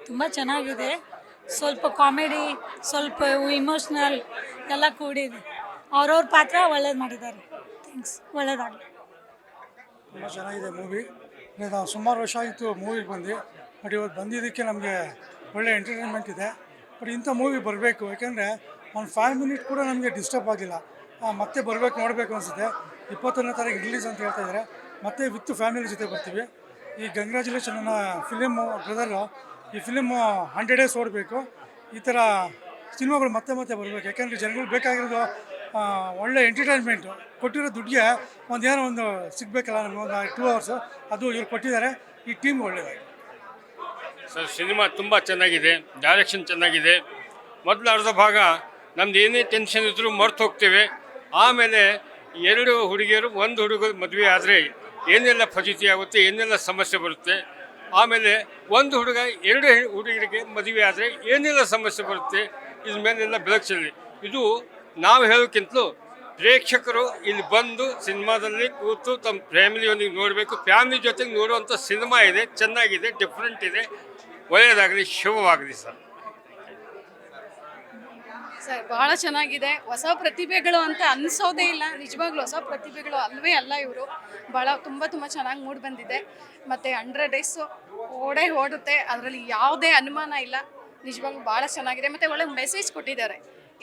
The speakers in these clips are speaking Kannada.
ತುಂಬ ಚೆನ್ನಾಗಿದೆ. ಸ್ವಲ್ಪ ಕಾಮಿಡಿ, ಸ್ವಲ್ಪ ಇಮೋಷ್ನಲ್ ಎಲ್ಲ ಕೂಡಿದೆ. ಅವ್ರವ್ರ ಪಾತ್ರ ಒಳ್ಳೇದು ಮಾಡಿದ್ದಾರೆ. ಥ್ಯಾಂಕ್ಸ್, ಒಳ್ಳೇದಾಗಲಿ. ತುಂಬ ಚೆನ್ನಾಗಿದೆ ಮೂವಿ. ನಾವು ಸುಮಾರು ವರ್ಷ ಆಯಿತು ಮೂವಿಗೆ ಬಂದು, ಬಟ್ ಇವತ್ತು ಬಂದಿದ್ದಕ್ಕೆ ನಮಗೆ ಒಳ್ಳೆ ಎಂಟರ್ಟೈನ್ಮೆಂಟ್ ಇದೆ. ಬಟ್ ಇಂಥ ಮೂವಿ ಬರಬೇಕು, ಯಾಕೆಂದರೆ ಒಂದು 5 ಮಿನಿಟ್ ಕೂಡ ನಮಗೆ ಡಿಸ್ಟರ್ಬ್ ಆಗಿಲ್ಲ. ಮತ್ತೆ ಬರಬೇಕು, ನೋಡಬೇಕು ಅನಿಸುತ್ತೆ. 21ನೇ ತಾರೀಕು ರಿಲೀಸ್ ಅಂತ ಹೇಳ್ತಾ ಇದ್ದಾರೆ. ಮತ್ತೆ ವಿತ್ ಫ್ಯಾಮಿಲಿ ಜೊತೆ ಬರ್ತೀವಿ. ಈ ಕಂಗ್ರ್ಯಾಚುಲೇಷನ್ ಅನ್ನೋ ಫಿಲಿಮು ಬ್ರದರು, ಈ ಫಿಲಿಮು 100 ಡೇಸ್ ಓಡಬೇಕು. ಈ ಥರ ಸಿನಿಮಾಗಳು ಮತ್ತೆ ಮತ್ತೆ ಬರಬೇಕು. ಯಾಕೆಂದರೆ ಜನಗಳು ಬೇಕಾಗಿರೋದು ಒಳ್ಳೆ ಎಂಟರ್ಟೈನ್ಮೆಂಟು. ಕೊಟ್ಟಿರೋ ದುಡ್ಡಿಗೆ ಏನೋ ಒಂದು ಸಿಗಬೇಕಲ್ಲ ನಮಗೆ, ಒಂದು 2 ಅವರ್ಸು. ಅದು ಇವ್ರು ಕೊಟ್ಟಿದ್ದಾರೆ. ಈ ಟೀಮ್ ಒಳ್ಳೆಯದಾಗಿದೆ ಸರ್. ಸಿನಿಮಾ ತುಂಬ ಚೆನ್ನಾಗಿದೆ, ಡೈರೆಕ್ಷನ್ ಚೆನ್ನಾಗಿದೆ. ಮೊದಲು ಅರ್ಧ ಭಾಗ ನಮ್ದು ಏನೇ ಟೆನ್ಷನ್ ಇದ್ದರೂ ಮರ್ತು ಹೋಗ್ತೇವೆ. ಆಮೇಲೆ 2 ಹುಡುಗಿಯರು 1 ಹುಡುಗ ಮದುವೆ ಆದರೆ ಏನೆಲ್ಲ ಫಜಿತಿ ಆಗುತ್ತೆ, ಏನೆಲ್ಲ ಸಮಸ್ಯೆ ಬರುತ್ತೆ. ಆಮೇಲೆ 1 ಹುಡುಗ 2 ಹುಡುಗರಿಗೆ ಮದುವೆ ಆದರೆ ಏನೆಲ್ಲ ಸಮಸ್ಯೆ ಬರುತ್ತೆ, ಇದ್ರ ಮೇಲೆಲ್ಲ ಬೆಳಕು ಚೆಲ್ಲಿ. ಇದು ನಾವು ಹೇಳೋಕ್ಕಿಂತಲೂ ಪ್ರೇಕ್ಷಕರು ಇಲ್ಲಿ ಬಂದು ಸಿನಿಮಾದಲ್ಲಿ ಕೂತು ತಮ್ಮ ಫ್ಯಾಮಿಲಿಯೊಂದಿಗೆ ನೋಡಬೇಕು. ಫ್ಯಾಮಿಲಿ ಜೊತೆಗೆ ನೋಡುವಂಥ ಸಿನಿಮಾ ಇದೆ, ಚೆನ್ನಾಗಿದೆ, ಡಿಫ್ರೆಂಟ್ ಇದೆ. ಒಳ್ಳೆಯದಾಗಲಿ, ಶುಭವಾಗಲಿ ಸರ್. ಸರ್ ಬಹಳ ಚೆನ್ನಾಗಿದೆ. ಹೊಸ ಪ್ರತಿಭೆಗಳು ಅಂತ ಅನಿಸೋದೇ ಇಲ್ಲ. ನಿಜವಾಗ್ಲೂ ಹೊಸ ಪ್ರತಿಭೆಗಳು ಅಲ್ವೇ ಅಲ್ಲ ಇವರು. ಭಾಳ ತುಂಬ ಚೆನ್ನಾಗಿ ಮೂಡಿ ಬಂದಿದೆ. ಮತ್ತು 100 ಡೇಸ್ ಓಡುತ್ತೆ, ಅದರಲ್ಲಿ ಯಾವುದೇ ಅನುಮಾನ ಇಲ್ಲ. ನಿಜವಾಗ್ಲೂ ಭಾಳ ಚೆನ್ನಾಗಿದೆ. ಮತ್ತು ಒಳ್ಳೆ ಮೆಸೇಜ್ ಕೊಟ್ಟಿದ್ದಾರೆ.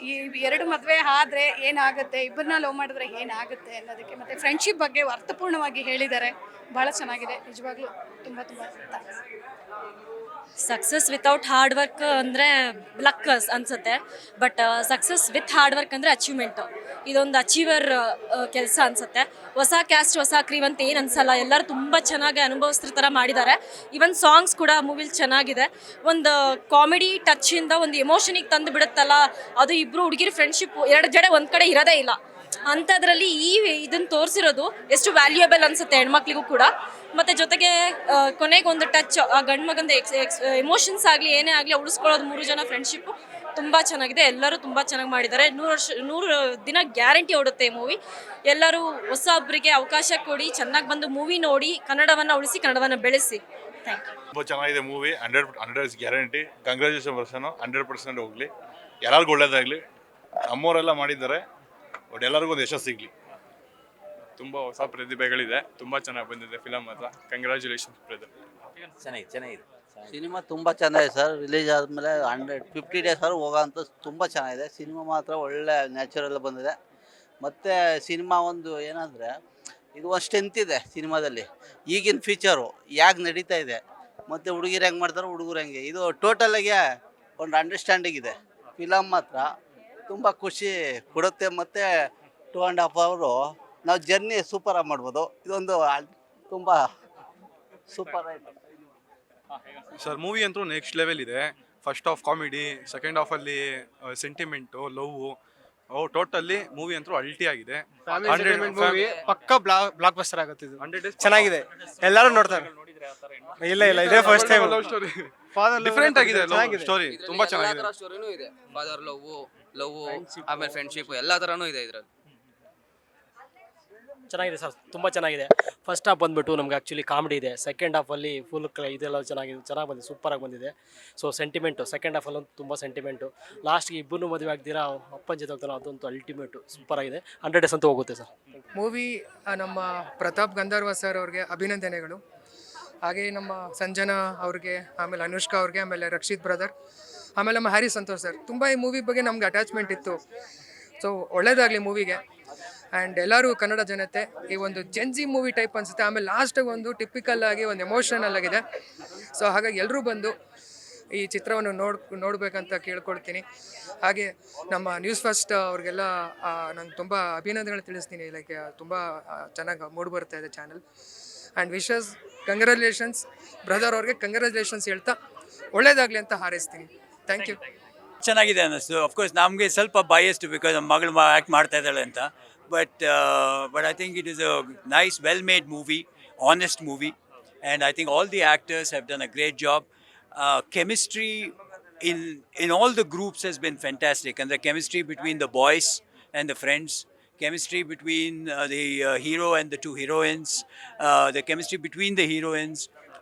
ಈ 2 ಮದುವೆ ಆದರೆ ಏನಾಗುತ್ತೆ, ಇಬ್ಬರನ್ನ ಲವ್ ಮಾಡಿದ್ರೆ ಏನಾಗುತ್ತೆ ಅನ್ನೋದಕ್ಕೆ, ಮತ್ತು ಫ್ರೆಂಡ್ಶಿಪ್ ಬಗ್ಗೆ ಅರ್ಥಪೂರ್ಣವಾಗಿ ಹೇಳಿದ್ದಾರೆ. ಭಾಳ ಚೆನ್ನಾಗಿದೆ. ನಿಜವಾಗ್ಲೂ ತುಂಬ thanks. Success without hard work ಅಂದರೆ ಲಕ್ ಅನಿಸುತ್ತೆ. But success with hard work ಅಂದರೆ ಅಚೀವ್ಮೆಂಟು. ಇದೊಂದು ಅಚೀವರ್ ಕೆಲಸ ಅನಿಸುತ್ತೆ. ಹೊಸ ಕ್ಯಾಸ್ಟ್ ಹೊಸ ಕ್ರೀವ್ ಅಂತ ಏನು ಅನಿಸಲ್ಲ. ಎಲ್ಲರೂ ತುಂಬ ಚೆನ್ನಾಗಿ ಅನುಭವಿಸ್ತಿರೋ ಥರ ಮಾಡಿದ್ದಾರೆ. ಈವನ್ ಸಾಂಗ್ಸ್ ಕೂಡ ಮೂವಿಲಿ ಚೆನ್ನಾಗಿದೆ. ಒಂದು ಕಾಮಿಡಿ ಟಚ್ಚಿಂದ ಒಂದು ಎಮೋಷನಿಗೆ ತಂದು ಬಿಡುತ್ತಲ್ಲ, ಅದು ಇಬ್ಬರು ಹುಡುಗಿರ ಫ್ರೆಂಡ್ಶಿಪ್ 2 ಜಡೆ ಒಂದು ಕಡೆ ಇರೋದೇ ಇಲ್ಲ. ಅಂಥದ್ರಲ್ಲಿ ಇದನ್ನು ತೋರಿಸಿರೋದು ಎಷ್ಟು ವ್ಯಾಲ್ಯೂಯಬಲ್ ಅನಿಸುತ್ತೆ ಹೆಣ್ಮಕ್ಳಿಗೂ ಕೂಡ. ಮತ್ತು ಜೊತೆಗೆ ಕೊನೆಗೆ ಒಂದು ಟಚ್, ಆ ಗಂಡು ಮಗಂದು ಎಮೋಷನ್ಸ್ ಆಗಲಿ ಏನೇ ಆಗಲಿ ಉಳಿಸ್ಕೊಳ್ಳೋದು 3 ಜನ ಫ್ರೆಂಡ್ಶಿಪ್ಪು ತುಂಬ ಚೆನ್ನಾಗಿದೆ. ಎಲ್ಲರೂ ತುಂಬ ಚೆನ್ನಾಗಿ ಮಾಡಿದ್ದಾರೆ. 100 ದಿನ ಗ್ಯಾರಂಟಿ ಓಡುತ್ತೆ ಈ ಮೂವಿ. ಎಲ್ಲರೂ ಹೊಸೊಬ್ಬರಿಗೆ ಅವಕಾಶ ಕೊಡಿ, ಚೆನ್ನಾಗಿ ಬಂದು ಮೂವಿ ನೋಡಿ, ಕನ್ನಡವನ್ನು ಉಳಿಸಿ, ಕನ್ನಡವನ್ನು ಬೆಳೆಸಿ. Thank you. ತುಂಬ ಚೆನ್ನಾಗಿದೆ ಮೂವಿ. 100 ಗ್ಯಾರಂಟಿ. ಕಂಗ್ರ್ಯಾಚುಲೇಷನ್ ಪರ್ಸನು 100% ಹೋಗಲಿ, ಎಲ್ಲರಿಗೂ ಒಳ್ಳೇದಾಗಲಿ. ನಮ್ಮವರೆಲ್ಲ ಮಾಡಿದ್ದಾರೆ, ಬಟ್ ಎಲ್ಲರಿಗೂ ಒಂದು ಯಶಸ್ಸು ಸಿಗಲಿ. ತುಂಬ ಹೊಸ ಪ್ರತಿಭೆಗಳಿದೆ. ತುಂಬ ಚೆನ್ನಾಗಿ ಬಂದಿದೆ ಫಿಲಮ್ ಮಾತ್ರ. Congratulations brother. ಚೆನ್ನಾಗಿದೆ. ಸಿನಿಮಾ ತುಂಬ ಚೆನ್ನಾಗಿದೆ ಸರ್. ರಿಲೀಸ್ ಆದಮೇಲೆ 150 ಡೇಸ್ ಹೋಗೋಂಥ ತುಂಬ ಚೆನ್ನಾಗಿದೆ. ಸಿನಿಮಾ ಮಾತ್ರ ಒಳ್ಳೆ ನ್ಯಾಚುರಲ್ ಬಂದಿದೆ. ಮತ್ತು ಸಿನಿಮಾ ಒಂದು ಏನಂದರೆ, ಇದು ಒಂದು ಸ್ಟ್ರೆಂತ್ ಇದೆ ಸಿನಿಮಾದಲ್ಲಿ. ಈಗಿನ ಫೀಚರು ಯಾಕೆ ನಡೀತಾ ಇದೆ, ಮತ್ತು ಹುಡುಗಿರು ಹೆಂಗೆ ಮಾಡ್ತಾರೆ, ಹುಡುಗರು ಹೆಂಗೆ, ಇದು ಟೋಟಲಾಗೆ ಒಂದು ಅಂಡರ್ಸ್ಟ್ಯಾಂಡಿಂಗ್ ಇದೆ. ಫಿಲಮ್ ಮಾತ್ರ ತುಂಬ ಖುಷಿ ಕೊಡುತ್ತೆ. ಮತ್ತು 2.5 ಅವರು ನಾವು ಜರ್ನಿ ಸೂಪರಾಗಿ ಮಾಡ್ಬೋದು. ಇದೊಂದು ತುಂಬ ಸೂಪರ್ ಆಯಿತು ಸರ್. ಮೂವಿ ಅಂತೂ ನೆಕ್ಸ್ಟ್ ಲೆವೆಲ್ ಇದೆ. ಫಸ್ಟ್ ಹಾಫ್ ಕಾಮಿಡಿ, ಸೆಕೆಂಡ್ ಹಾಫಲ್ಲಿ ಸೆಂಟಿಮೆಂಟು, ಲವ್, ಟೋಟಲಿ ಮೂವಿ ಅಂತೂ ಅಲ್ಟಿ ಆಗಿದೆ. ಪಕ್ಕ ಬ್ಲಾಕ್ ಬಸ್ಟರ್ ಆಗುತ್ತೆ ಇದು. 100 ಡೇಸ್ ಚೆನ್ನಾಗಿದೆ, ಎಲ್ಲರೂ ನೋಡ್ತಾರೆ. ಇಲ್ಲ ಇದೇ first time. Love story different ಆಗಿದೆ. ಸ್ಟೋರಿ ತುಂಬಾ ಚೆನ್ನಾಗಿದೆ. ಸ್ಟೋರಿನೂ ಇದೆ. ಫಾದರ್ ಲವ್ ಆಮೇಲೆ ಫ್ರೆಂಡ್ಶಿಪ್ ಎಲ್ಲ ಥರನೂ ಇದೆ ಇದರಲ್ಲಿ. ಚೆನ್ನಾಗಿದೆ ಸರ್, ತುಂಬ ಚೆನ್ನಾಗಿದೆ. ಫಸ್ಟ್ ಹಾಫ್ ಬಂದ್ಬಿಟ್ಟು ನಮ್ಗೆ ಆ್ಯಕ್ಚುಲಿ ಕಾಮಿಡಿ ಇದೆ. ಸೆಕೆಂಡ್ ಹಾಫಲ್ಲಿ ಫುಲ್ ಇದೆಲ್ಲ ಚೆನ್ನಾಗಿ ಬಂದಿದೆ, ಸೂಪರಾಗಿ ಬಂದಿದೆ. ಸೊ ಸೆಂಟಿಮೆಂಟು ಸೆಕೆಂಡ್ ಹಾಫಲ್ಲಂತೂ ತುಂಬ ಸೆಂಟಿಮೆಂಟು. ಲಾಸ್ಟ್ಗೆ ಇಬ್ಬರು ಮದುವೆ ಆಗ್ದಿರಾ ಅಪ್ಪನ ಜೊತೆ ಹೋಗ್ತಾನೆ, ಅದಂತೂ ಅಲ್ಟಿಮೇಟು ಸೂಪರಾಗಿದೆ. 100 ಡೇಸ್ ಅಂತೂ ಹೋಗುತ್ತೆ ಸರ್. ಮೂವಿ ನಮ್ಮ ಪ್ರತಾಪ್ ಗಂಧರ್ವ ಸರ್ ಅವ್ರಿಗೆ ಅಭಿನಂದನೆಗಳು. ಹಾಗೆ ನಮ್ಮ ಸಂಜನಾ ಅವ್ರಿಗೆ, ಆಮೇಲೆ ಅನುಷ್ಕಾ ಅವ್ರಿಗೆ, ಆಮೇಲೆ ರಕ್ಷಿತ್ ಬ್ರದರ್, ಆಮೇಲೆ ನಮ್ಮ ಹ್ಯಾರಿ ಸಂತೋಷ್ ಸರ್. ತುಂಬ ಈ ಮೂವಿ ಬಗ್ಗೆ ನಮ್ಗೆ ಅಟ್ಯಾಚ್ಮೆಂಟ್ ಇತ್ತು. ಸೊ ಒಳ್ಳೇದಾಗಲಿ ಮೂವಿಗೆ. ಆ್ಯಂಡ್ ಎಲ್ಲರೂ ಕನ್ನಡ ಜನತೆ ಈ ಒಂದು ಜೆನ್ಜಿ ಮೂವಿ ಟೈಪ್ ಅನಿಸುತ್ತೆ. ಆಮೇಲೆ ಲಾಸ್ಟಿಗೆ ಒಂದು ಟಿಪಿಕಲ್ ಆಗಿ ಒಂದು ಎಮೋಷನಲ್ ಆಗಿದೆ. ಸೊ ಹಾಗಾಗಿ ಎಲ್ಲರೂ ಬಂದು ಈ ಚಿತ್ರವನ್ನು ನೋಡಬೇಕಂತ ಕೇಳ್ಕೊಳ್ತೀನಿ. ಹಾಗೆ ನಮ್ಮ ನ್ಯೂಸ್ ಫಸ್ಟ್ ಅವ್ರಿಗೆಲ್ಲ ನಾನು ತುಂಬ ಅಭಿನಂದನೆಗಳು ತಿಳಿಸ್ತೀನಿ. ಲೈಕ್ ತುಂಬ ಚೆನ್ನಾಗಿ ಮೂಡಿ ಬರ್ತಾ ಇದೆ channel. And wishes congratulations brother ಅವ್ರಿಗೆ, ಕಂಗ್ರ್ಯಾಚುಲೇಷನ್ಸ್ ಹೇಳ್ತಾ ಒಳ್ಳೇದಾಗಲಿ ಅಂತ ಹಾರೈಸ್ತೀನಿ. Thank you. ಚೆನ್ನಾಗಿದೆ ಅನ್ನಿಸ್ತು. ಅಫ್ಕೋರ್ಸ್ ನಮಗೆ ಸ್ವಲ್ಪ ಬಯಸ್ಟು, ಬಿಕಾಸ್ ನಮ್ಮ ಮಗಳು ಆ್ಯಕ್ಟ್ ಮಾಡ್ತಾ ಇದ್ದಾಳೆ ಅಂತ. But I think it is a nice, well-made movie, honest movie, and I think all the actors have done a great job. Chemistry in all the groups has been fantastic, and the chemistry between the boys and the friends, chemistry between the hero and the 2 heroines, the chemistry between the heroines,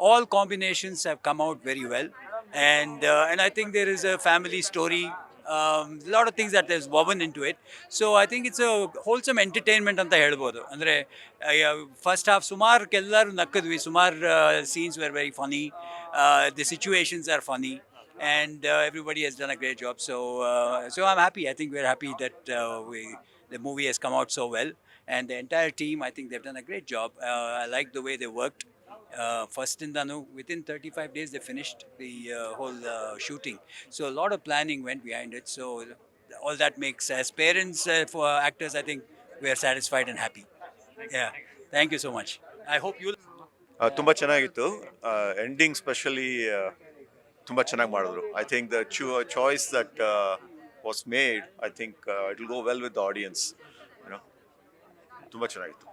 all combinations have come out very well. and I think there is a family story. A lot of things that is woven into it. So I think it's a wholesome entertainment ಅಂತ ಹೇಳ್ಬೋದು. ಅಂದರೆ ಫಸ್ಟ್ ಹಾಫ್ ಸುಮಾರು ಎಲ್ಲರೂ ನಕ್ಕದ್ವಿ, ಸುಮಾರು scenes were very funny, the situations are funny, and everybody has done a great job. So I'm happy. I think we're happy that the movie has come out so well, and the entire team, I think they've done a great job. I like the way they worked. First in Danu, within 35 days they finished the whole shooting. So a lot of planning went behind it. So all that makes, as parents, for actors, I think we are satisfied and happy. Yeah, thank you so much. I hope you'll. ತುಂಬ ಚೆನ್ನಾಗಿತ್ತು. ಎಂಡಿಂಗ್ ಸ್ಪೆಷಲಿ ತುಂಬ ಚೆನ್ನಾಗಿ ಮಾಡಿದ್ರು. I think the choice that was made, I think it will go well with the audience. ತುಂಬ ಚೆನ್ನಾಗಿತ್ತು.